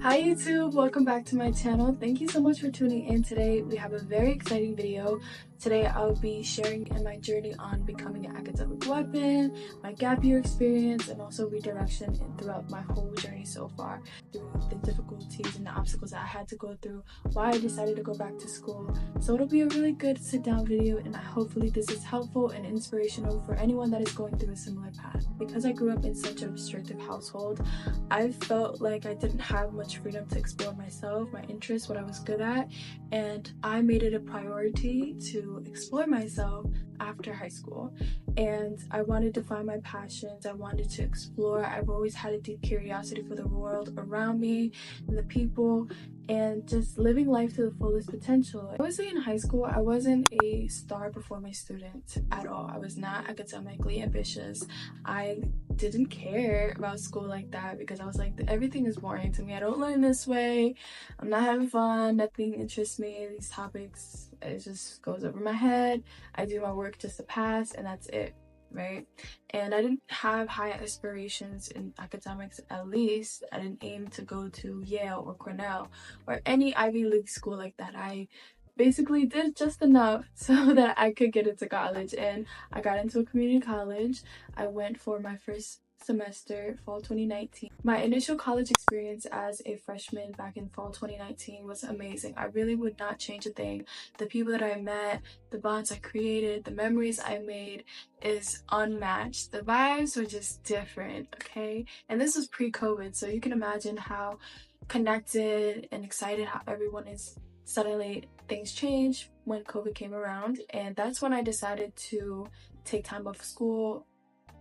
Hi YouTube, welcome back to my channel. Thank you so much for tuning in today. We have a very exciting video. Today I'll be sharing in my journey on becoming an academic weapon, my gap year experience, and also redirection throughout my whole journey so far, through the difficulties and the obstacles that I had to go through, why I decided to go back to school. So it'll be a really good sit down video, and hopefully this is helpful and inspirational for anyone that is going through a similar path. Because I grew up in such a restrictive household, I felt like I didn't have much freedom to explore myself, my interests, what I was good at, and I made it a priority to explore myself after high school. And I wanted to find my passions, I wanted to explore. I've always had a deep curiosity for the world around me and the people, and just living life to the fullest potential. Obviously in high school, I wasn't a star performing student at all. I was not academically ambitious. I didn't care about school like that because I was like, everything is boring to me. I don't learn this way. I'm not having fun. Nothing interests me. These topics, it just goes over my head. I do my work just to pass, and that's it, right? And I didn't have high aspirations in academics. At least I didn't aim to go to Yale or Cornell or any Ivy League school like that. I basically did just enough so that I could get into college, and I got into a community college. I went for my first semester, fall 2019. My initial college experience as a freshman back in fall 2019 was amazing. I really would not change a thing. The people that I met, the bonds I created, the memories I made is unmatched. The vibes were just different, okay? And this was pre-COVID, so you can imagine how connected and excited how everyone is. Suddenly things changed when COVID came around, and that's when I decided to take time off school.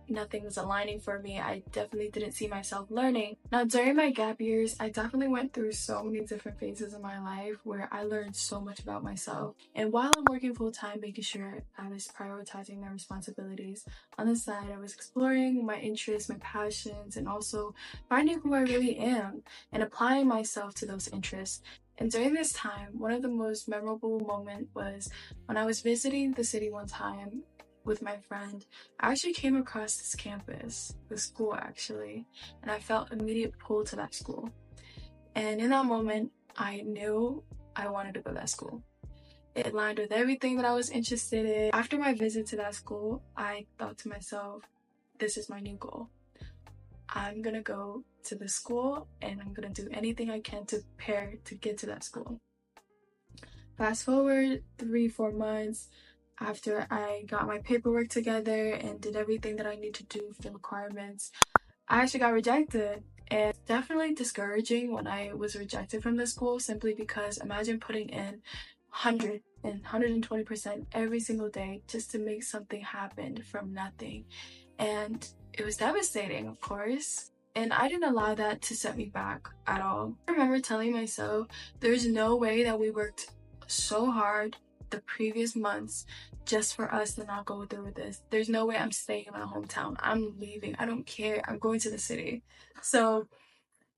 Nothing was aligning for me. I definitely didn't see myself learning. Now, during my gap years, I definitely went through so many different phases in my life where I learned so much about myself. And while I'm working full-time, making sure I was prioritizing my responsibilities, on the side, I was exploring my interests, my passions, and also finding who I really am and applying myself to those interests. And during this time, one of the most memorable moments was when I was visiting the city one time with my friend. I actually came across this campus, the school actually, and I felt immediate pull to that school. And in that moment, I knew I wanted to go to that school. It aligned with everything that I was interested in. After my visit to that school, I thought to myself, this is my new goal. I'm gonna go to the school and I'm gonna do anything I can to prepare to get to that school. Fast forward 3-4 months after I got my paperwork together and did everything that I need to do for the requirements, I actually got rejected. And it's definitely discouraging when I was rejected from the school, simply because imagine putting in 100 and 120% every single day just to make something happen from nothing. And it was devastating, of course. And I didn't allow that to set me back at all. I remember telling myself there's no way that we worked so hard the previous months just for us to not go through with this. There's no way I'm staying in my hometown. I'm leaving. I don't care. I'm going to the city. So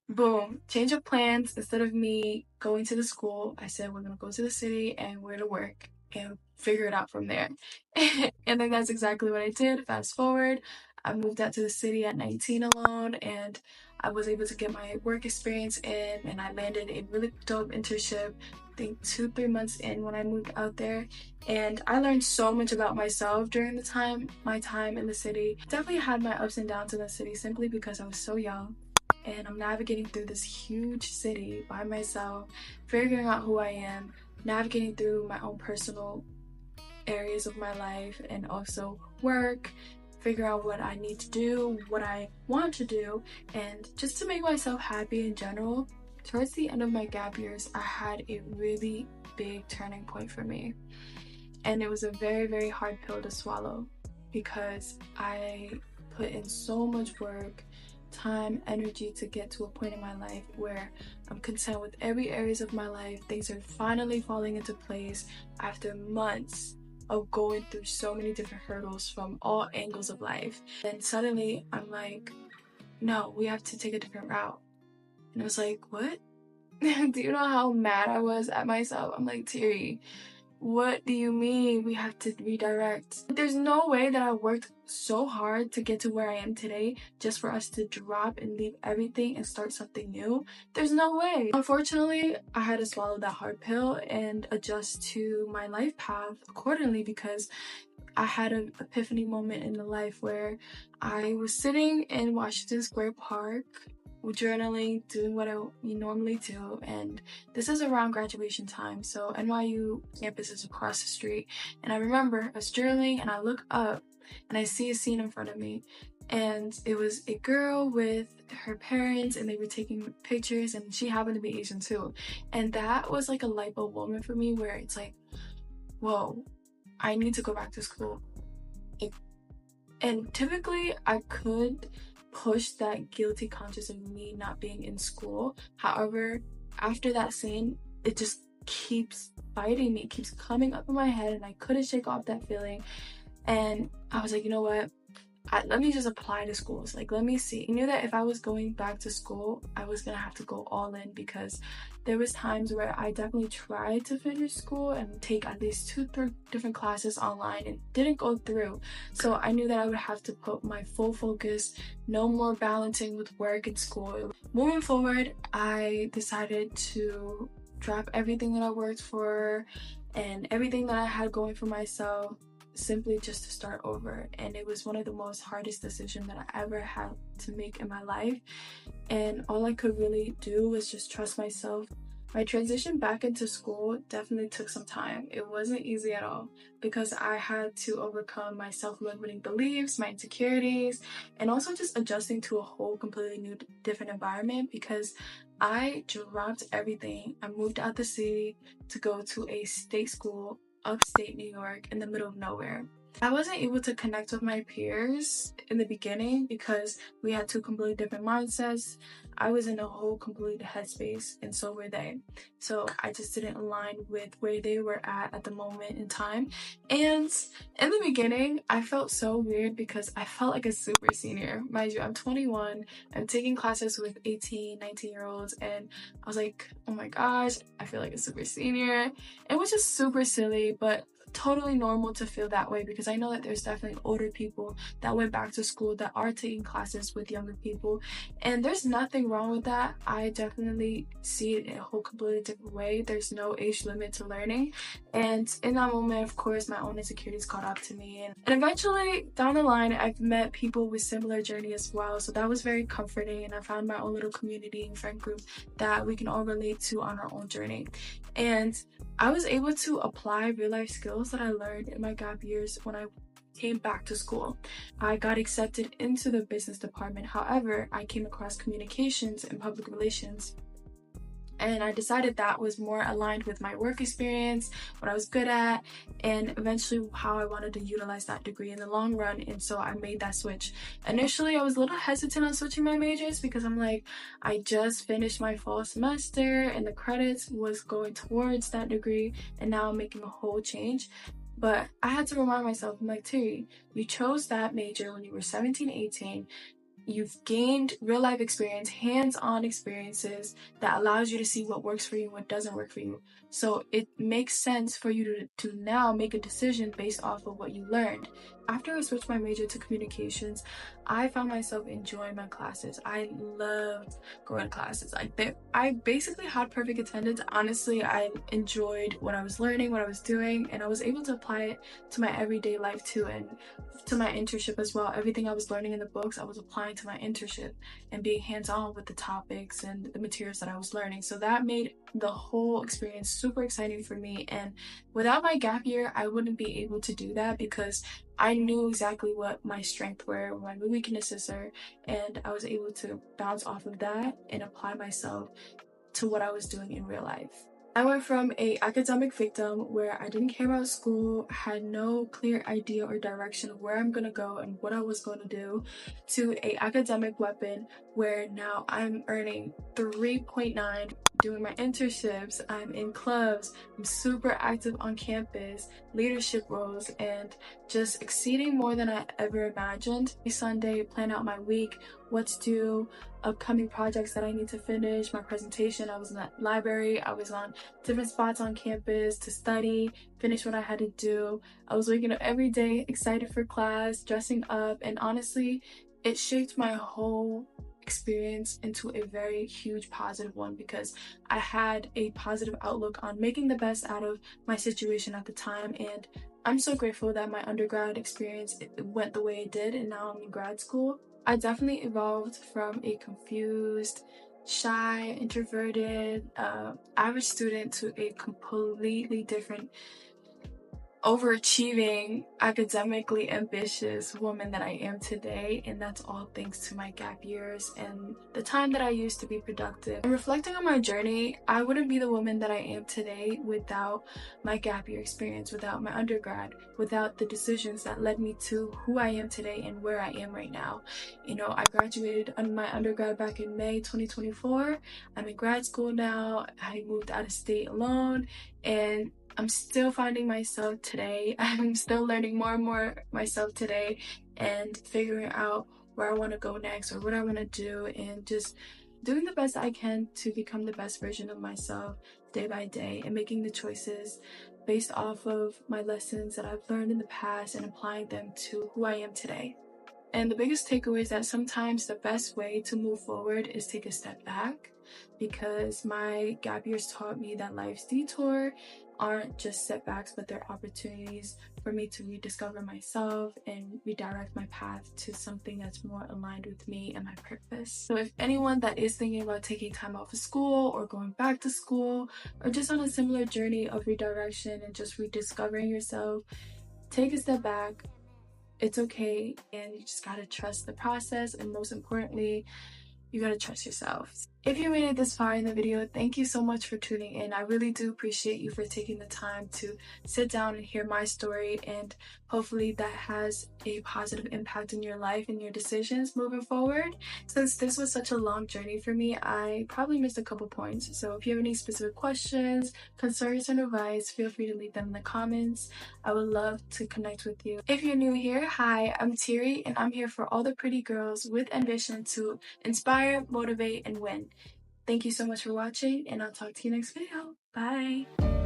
boom, change of plans. Instead of me going to the school, I said we're gonna go to the city and we're to work and figure it out from there. And then that's exactly what I did. Fast forward, I moved out to the city at 19 alone, and I was able to get my work experience in, and I landed a really dope internship, I think 2-3 months in when I moved out there. And I learned so much about myself during my time in the city. Definitely had my ups and downs in the city simply because I was so young and I'm navigating through this huge city by myself, figuring out who I am, navigating through my own personal areas of my life and also work, figure out what I need to do, what I want to do, and just to make myself happy in general. Towards the end of my gap years, I had a really big turning point for me. And it was a very, very hard pill to swallow because I put in so much work, time, energy to get to a point in my life where I'm content with every areas of my life. Things are finally falling into place after months of going through so many different hurdles from all angles of life. Then suddenly I'm like, no, we have to take a different route. And I was like, what? Do you know how mad I was at myself? I'm like, THIRI, what do you mean we have to redirect? There's no way that I worked so hard to get to where I am today just for us to drop and leave everything and start something new. There's no way. Unfortunately, I had to swallow that hard pill and adjust to my life path accordingly, because I had an epiphany moment in the life where I was sitting in Washington Square Park journaling, doing what I normally do, and this is around graduation time, so NYU campus is across the street, and I remember I was journaling and I look up and I see a scene in front of me, and it was a girl with her parents and they were taking pictures, and she happened to be Asian too, and that was like a light bulb moment for me where it's like, whoa, I need to go back to school. And typically I could push that guilty conscience of me not being in school. However, after that scene, it just keeps biting me, it keeps coming up in my head, and I couldn't shake off that feeling. And I was like, you know what? Let me just apply to schools. Like, let me see. I knew that if I was going back to school, I was gonna have to go all in, because there was times where I definitely tried to finish school and take at least 2-3 different classes online and didn't go through. So I knew that I would have to put my full focus, no more balancing with work and school. Moving forward, I decided to drop everything that I worked for and everything that I had going for myself, simply just to start over. And it was one of the most hardest decisions that I ever had to make in my life, and all I could really do was just trust myself. My transition back into school definitely took some time. It wasn't easy at all, because I had to overcome my self-limiting beliefs, my insecurities, and also just adjusting to a whole completely new different environment, because I dropped everything. I moved out the city to go to a state school upstate New York in the middle of nowhere. I wasn't able to connect with my peers in the beginning because we had two completely different mindsets. I was in a whole complete headspace, and so were they. So I just didn't align with where they were at the moment in time. And in the beginning, I felt so weird because I felt like a super senior. Mind you, I'm 21, I'm taking classes with 18, 19-year-olds, and I was like, oh my gosh, I feel like a super senior. It was just super silly, but totally normal to feel that way, because I know that there's definitely older people that went back to school that are taking classes with younger people, and there's nothing wrong with that. I definitely see it in a whole completely different way. There's no age limit to learning, and in that moment, of course, my own insecurities caught up to me, and eventually down the line I've met people with similar journey as well, so that was very comforting, and I found my own little community and friend group that we can all relate to on our own journey. And I was able to apply real life skills that I learned in my gap years when I came back to school. I got accepted into the business department. However, I came across communications and public relations, and I decided that was more aligned with my work experience, what I was good at, and eventually how I wanted to utilize that degree in the long run. And so I made that switch. Initially, I was a little hesitant on switching my majors because I'm like, I just finished my fall semester and the credits was going towards that degree, and now I'm making a whole change. But I had to remind myself, I'm like, THIRI, you chose that major when you were 17, 18. You've gained real life experience, hands-on experiences that allows you to see what works for you and what doesn't work for you. So it makes sense for you to now make a decision based off of what you learned. After I switched my major to communications, I found myself enjoying my classes. I loved going to classes. I basically had perfect attendance. Honestly, I enjoyed what I was learning, what I was doing, and I was able to apply it to my everyday life too, and to my internship as well. Everything I was learning in the books, I was applying to my internship and being hands-on with the topics and the materials that I was learning. So that made the whole experience super exciting for me, and without my gap year, I wouldn't be able to do that, because I knew exactly what my strengths were, what my weaknesses are, and I was able to bounce off of that and apply myself to what I was doing in real life. I went from a academic victim where I didn't care about school, had no clear idea or direction of where I'm gonna go and what I was gonna do, to a academic weapon where now I'm earning 3.9 doing my internships, I'm in clubs, I'm super active on campus, leadership roles, and just exceeding more than I ever imagined. Every Sunday, plan out my week, what to do, upcoming projects that I need to finish, my presentation. I was in the library, I was on different spots on campus to study, finish what I had to do. I was waking up every day excited for class, dressing up, and honestly, it shaped my whole experience into a very huge positive one because I had a positive outlook on making the best out of my situation at the time. And I'm so grateful that my undergrad experience went the way it did, and now I'm in grad school. I definitely evolved from a confused, shy, introverted, average student to a completely different, overachieving, academically ambitious woman that I am today, and that's all thanks to my gap years and the time that I used to be productive. And reflecting on my journey, I wouldn't be the woman that I am today without my gap year experience, without my undergrad, without the decisions that led me to who I am today and where I am right now. You know, I graduated my undergrad back in May 2024. I'm in grad school now. I moved out of state alone, and I'm still finding myself today. I'm still learning more and more myself today and figuring out where I want to go next or what I want to do, and just doing the best I can to become the best version of myself day by day, and making the choices based off of my lessons that I've learned in the past and applying them to who I am today. And the biggest takeaway is that sometimes the best way to move forward is take a step back, because my gap years taught me that life's detour aren't just setbacks, but they're opportunities for me to rediscover myself and redirect my path to something that's more aligned with me and my purpose. So if anyone that is thinking about taking time off of school or going back to school, or just on a similar journey of redirection and just rediscovering yourself, take a step back. It's okay, and you just gotta trust the process, and most importantly, you gotta trust yourself. If you made it this far in the video, thank you so much for tuning in. I really do appreciate you for taking the time to sit down and hear my story, and hopefully that has a positive impact in your life and your decisions moving forward. Since this was such a long journey for me, I probably missed a couple points. So if you have any specific questions, concerns, and advice, feel free to leave them in the comments. I would love to connect with you. If you're new here, hi, I'm THIRI, and I'm here for all the pretty girls with ambition to inspire, motivate, and win. Thank you so much for watching, and I'll talk to you next video. Bye!